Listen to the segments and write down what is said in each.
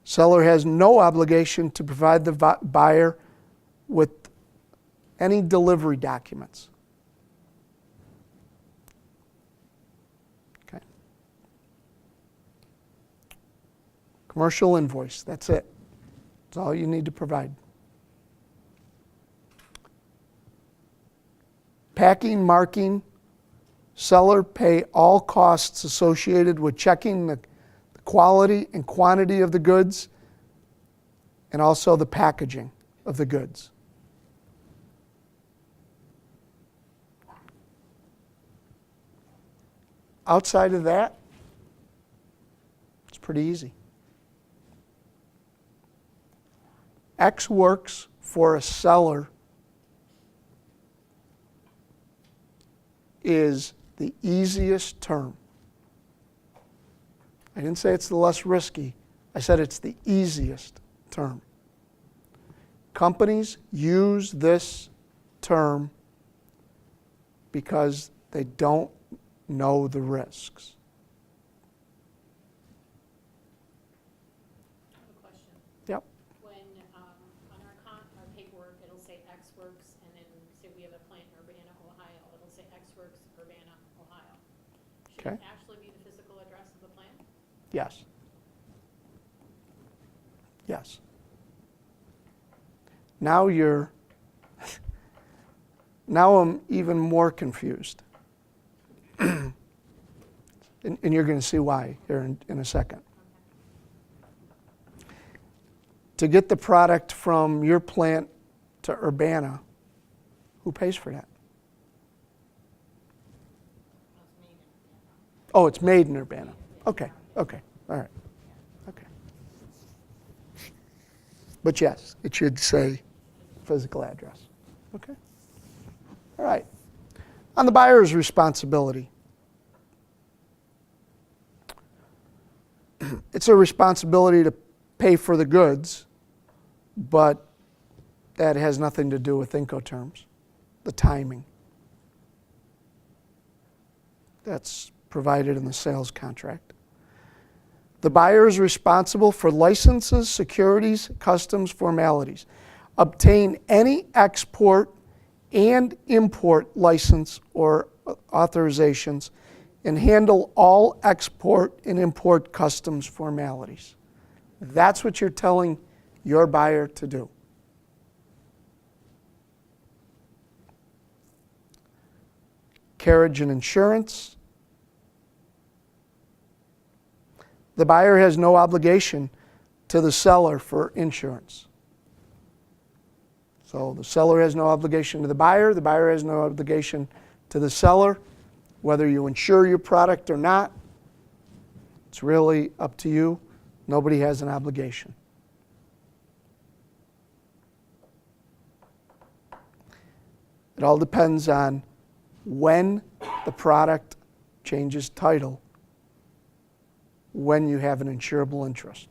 Seller has no obligation to provide the buyer with any delivery documents. Okay. Commercial invoice, that's it. That's all you need to provide. Packing, marking, seller pay all costs associated with checking the quality and quantity of the goods and also the packaging of the goods. Outside of that, it's pretty easy. Ex works for a seller is the easiest term. I didn't say it's the less risky. I said it's the easiest term. Companies use this term because they don't know the risks. I have a question. Yep. When on our paperwork, it'll say X Works, and then say we have a plant in Urbana, Ohio, it'll say X Works, Urbana, Ohio. Should Okay. it actually be the physical address of the plant? Yes. Yes. Now I'm even more confused. And you're going to see why here in a second. Okay. To get the product from your plant to Urbana, who pays for that? Oh, it's made in Urbana. Okay, okay, all right. Okay. But yes, it should say physical address. Okay. All right. On the buyer's responsibility. It's a responsibility to pay for the goods, but that has nothing to do with INCOterms, the timing. That's provided in the sales contract. The buyer is responsible for licenses, securities, customs, formalities. Obtain any export and import license or authorizations and handle all export and import customs formalities. That's what you're telling your buyer to do. Carriage and insurance. The buyer has no obligation to the seller for insurance. So the seller has no obligation to the buyer has no obligation to the seller. Whether you insure your product or not, it's really up to you. Nobody has an obligation. It all depends on when the product changes title, when you have an insurable interest.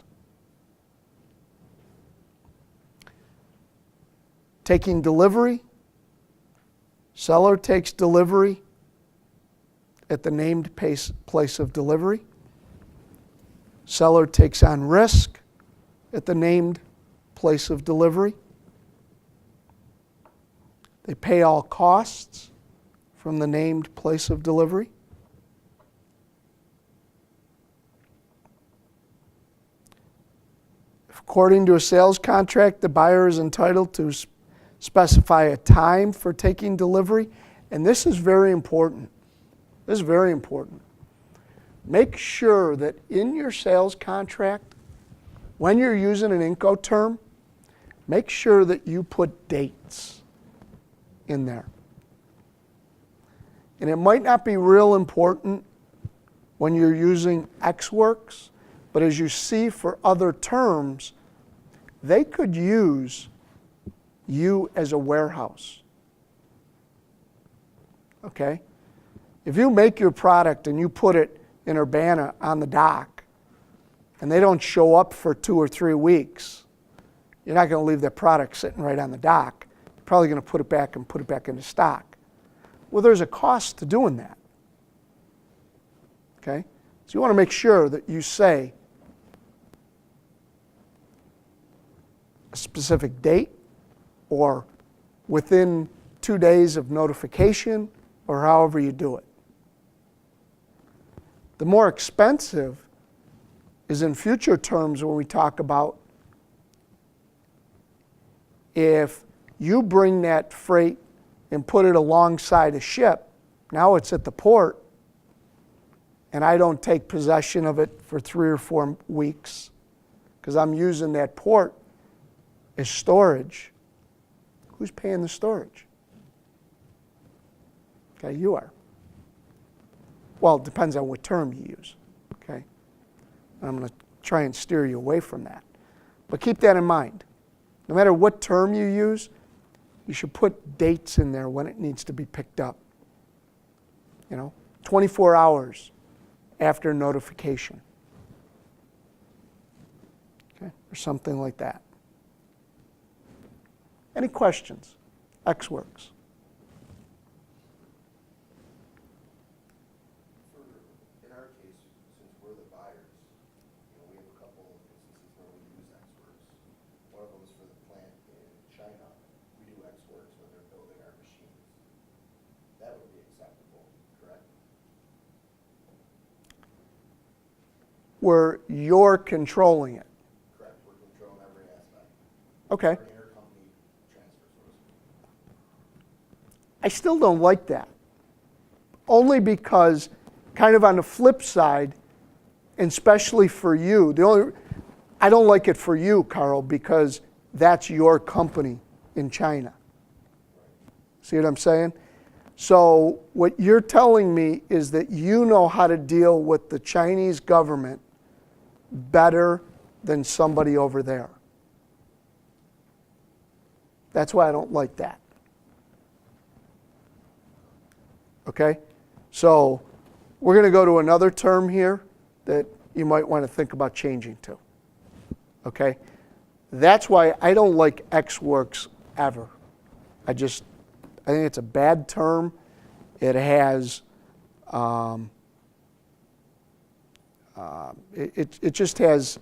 Taking delivery. Seller takes delivery at the named place of delivery. Seller takes on risk at the named place of delivery. They pay all costs from the named place of delivery. According to a sales contract, the buyer is entitled to specify a time for taking delivery, and this is very important. This is very important. Make sure that in your sales contract, when you're using an INCOterm, make sure that you put dates in there. And it might not be real important when you're using Ex Works, but as you see for other terms, they could use you as a warehouse. Okay? If you make your product and you put it in Urbana on the dock and they don't show up for 2 or 3 weeks, you're not going to leave that product sitting right on the dock. You're probably going to put it back into stock. Well, there's a cost to doing that. Okay? So you want to make sure that you say a specific date or within 2 days of notification, or however you do it. The more expensive is in future terms when we talk about if you bring that freight and put it alongside a ship, now it's at the port, and I don't take possession of it for 3 or 4 weeks because I'm using that port as storage. Who's paying the storage? Okay, you are. Well, it depends on what term you use. Okay, I'm going to try and steer you away from that. But keep that in mind. No matter what term you use, you should put dates in there when it needs to be picked up. 24 hours after notification. Okay, or something like that. Any questions? X works. In our case, since we're the buyers, we have a couple of instances where we use X-Works. One of them is for the plant in China. We do X-Works when they're building our machines. That would be acceptable, correct? Where you're controlling it. Correct, we're controlling every aspect. Okay. Our intercompany transfer, so to speak. I still don't like that. Only because, kind of on the flip side, and especially for you, I don't like it for you, Carl, because that's your company in China. See what I'm saying? So what you're telling me is that you know how to deal with the Chinese government better than somebody over there. That's why I don't like that. Okay? So we're going to go to another term here that you might want to think about changing to. Okay? That's why I don't like X-Works ever. I think it's a bad term. It has, it just has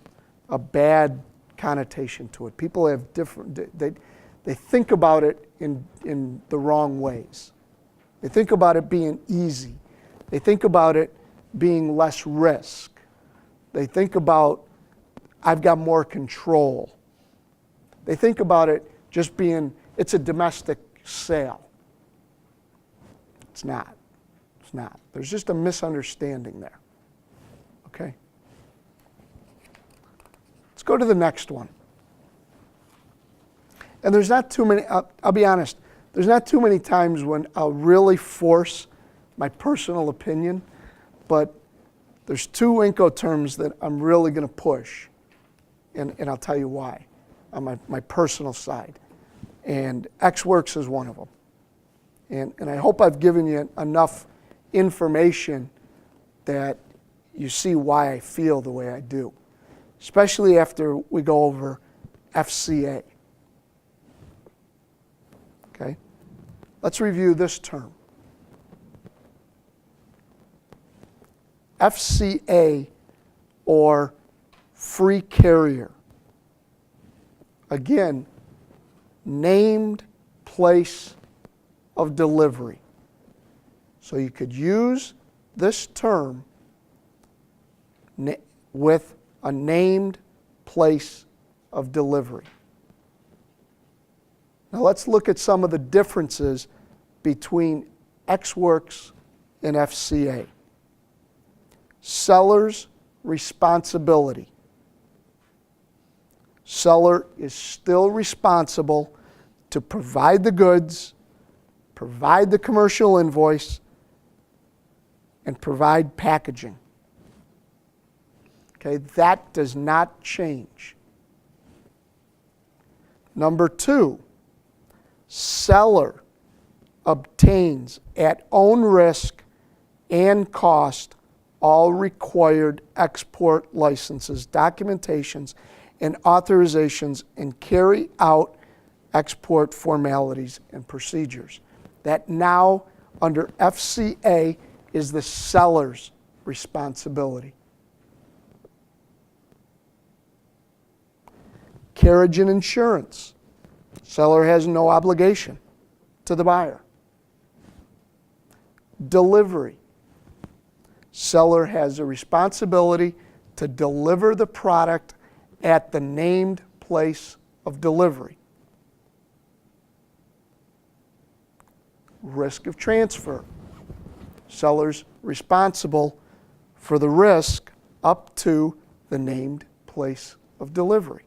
a bad connotation to it. People have different, they think about it in the wrong ways. They think about it being easy. They think about it being less risk. They think about, I've got more control. They think about it just being, it's a domestic sale. It's not. It's not. There's just a misunderstanding there. Okay? Let's go to the next one. And there's not too many, I'll be honest, there's not too many times when I'll really force my personal opinion, but there's 2 INCOterms that I'm really going to push, and I'll tell you why, on my personal side. And X-Works is one of them. And I hope I've given you enough information that you see why I feel the way I do, especially after we go over FCA. Okay? Let's review this term. FCA, or free carrier. Again, named place of delivery. So you could use this term with a named place of delivery. Now let's look at some of the differences between X-Works and FCA. Seller's responsibility. Seller is still responsible to provide the goods, provide the commercial invoice, and provide packaging. Okay, that does not change. Number 2, seller obtains at own risk and cost all required export licenses, documentations, and authorizations, and carry out export formalities and procedures. That now, under FCA, is the seller's responsibility. Carriage and insurance. Seller has no obligation to the buyer. Delivery. Seller has a responsibility to deliver the product at the named place of delivery. Risk of transfer. Seller's responsible for the risk up to the named place of delivery.